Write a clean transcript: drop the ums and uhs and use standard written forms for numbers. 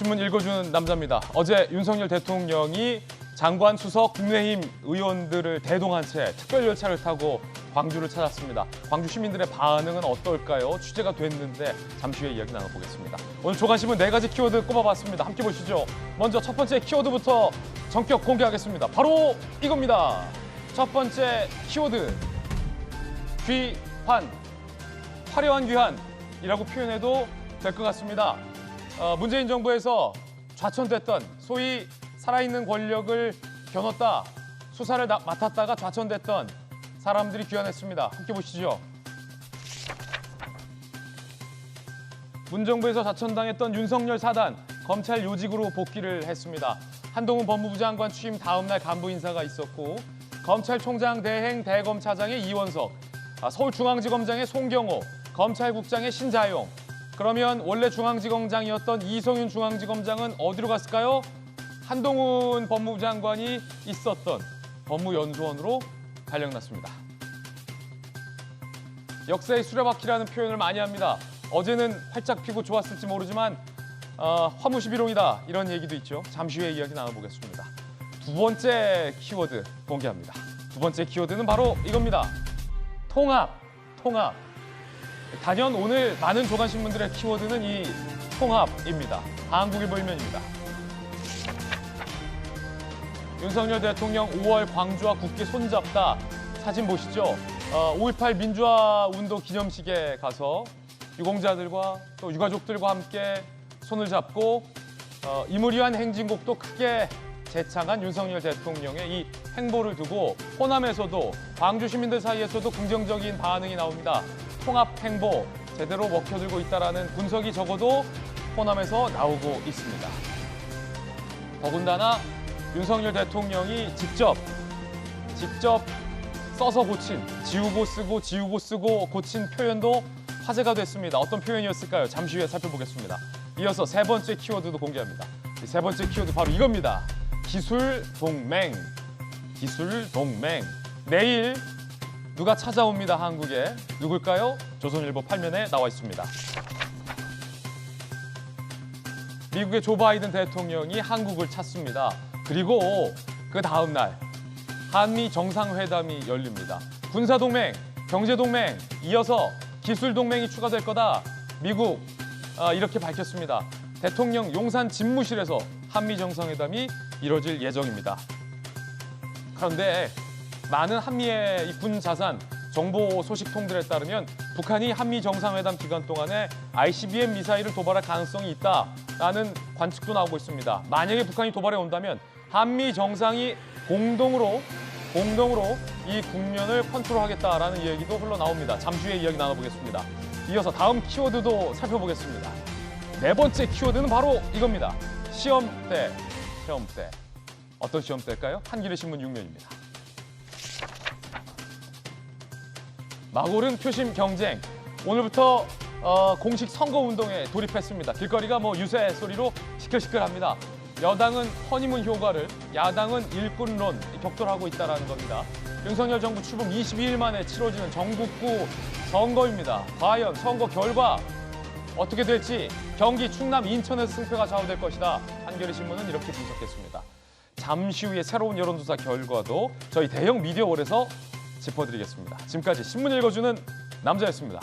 신문 읽어주는 남자입니다. 어제 윤석열 대통령이 장관, 수석, 국민의힘 의원들을 대동한 채 특별열차를 타고 광주를 찾았습니다. 광주 시민들의 반응은 어떨까요? 취재가 됐는데 잠시 후에 이야기 나눠보겠습니다. 오늘 조간신문 4가지 키워드 꼽아봤습니다. 함께 보시죠. 먼저 첫 번째 키워드부터 전격 공개하겠습니다. 바로 이겁니다. 첫 번째 키워드, 귀환, 화려한 귀환이라고 표현해도 될 것 같습니다. 문재인 정부에서 좌천됐던, 소위 살아있는 권력을 겨눴다, 수사를 맡았다가 좌천됐던 사람들이 귀환했습니다. 함께 보시죠. 문정부에서 좌천당했던 윤석열 사단, 검찰 요직으로 복귀를 했습니다. 한동훈 법무부 장관 취임 다음 날 간부 인사가 있었고, 검찰총장 대행 대검차장의 이원석, 서울중앙지검장의 송경호, 검찰국장의 신자용. 그러면 원래 중앙지검장이었던 이성윤 중앙지검장은 어디로 갔을까요? 한동훈 법무부 장관이 있었던 법무연수원으로 발령났습니다. 역사의 수레바퀴라는 표현을 많이 합니다. 어제는 활짝 피고 좋았을지 모르지만 화무시비롱이다, 이런 얘기도 있죠. 잠시 후에 이야기 나눠보겠습니다. 두 번째 키워드 공개합니다. 두 번째 키워드는 바로 이겁니다. 통합. 단연 오늘 많은 조간신문들의 키워드는 이 통합입니다. 한국일보 일면입니다. 윤석열 대통령 5월 광주와 굳게 손잡다. 사진 보시죠. 5.18 민주화 운동 기념식에 가서 유공자들과 또 유가족들과 함께 손을 잡고 임을 위한 행진곡도 크게 재창한 윤석열 대통령의 이 행보를 두고 호남에서도, 광주 시민들 사이에서도 긍정적인 반응이 나옵니다. 통합 행보 제대로 먹혀들고 있다는 분석이 적어도 호남에서 나오고 있습니다. 더군다나 윤석열 대통령이 직접 써서 고친, 지우고 쓰고 고친 표현도 화제가 됐습니다. 어떤 표현이었을까요? 잠시 후에 살펴보겠습니다. 이어서 세 번째 키워드도 공개합니다. 세 번째 키워드 바로 이겁니다. 기술동맹. 내일 누가 찾아옵니다, 한국에. 누굴까요? 조선일보 8면에 나와 있습니다. 미국의 조 바이든 대통령이 한국을 찾습니다. 그리고 그 다음 날 한미 정상회담이 열립니다. 군사동맹, 경제동맹, 이어서 기술동맹이 추가될 거다. 미국 이렇게 밝혔습니다. 대통령 용산 집무실에서 한미 정상회담이 이뤄질 예정입니다. 그런데 많은 한미의 이 군 자산, 정보 소식통들에 따르면 북한이 한미 정상회담 기간 동안에 ICBM 미사일을 도발할 가능성이 있다라는 관측도 나오고 있습니다. 만약에 북한이 도발해 온다면 한미 정상이 공동으로 이 국면을 컨트롤하겠다라는 얘기도 흘러나옵니다. 잠시 후에 이야기 나눠보겠습니다. 이어서 다음 키워드도 살펴보겠습니다. 네 번째 키워드는 바로 이겁니다. 시험대. 어떤 시험대일까요? 한겨레 신문 6면입니다. 마고른 표심 경쟁. 오늘부터 공식 선거운동에 돌입했습니다. 길거리가 유세 소리로 시끌시끌합니다. 여당은 허니문 효과를, 야당은 일꾼론 격돌하고 있다는 겁니다. 윤석열 정부 출범 22일 만에 치러지는 전국구 선거입니다. 과연 선거 결과 어떻게 될지, 경기, 충남, 인천에서 승패가 좌우될 것이다. 한겨레 신문은 이렇게 분석했습니다. 잠시 후에 새로운 여론조사 결과도 저희 대형 미디어월에서 짚어드리겠습니다. 지금까지 신문 읽어주는 남자였습니다.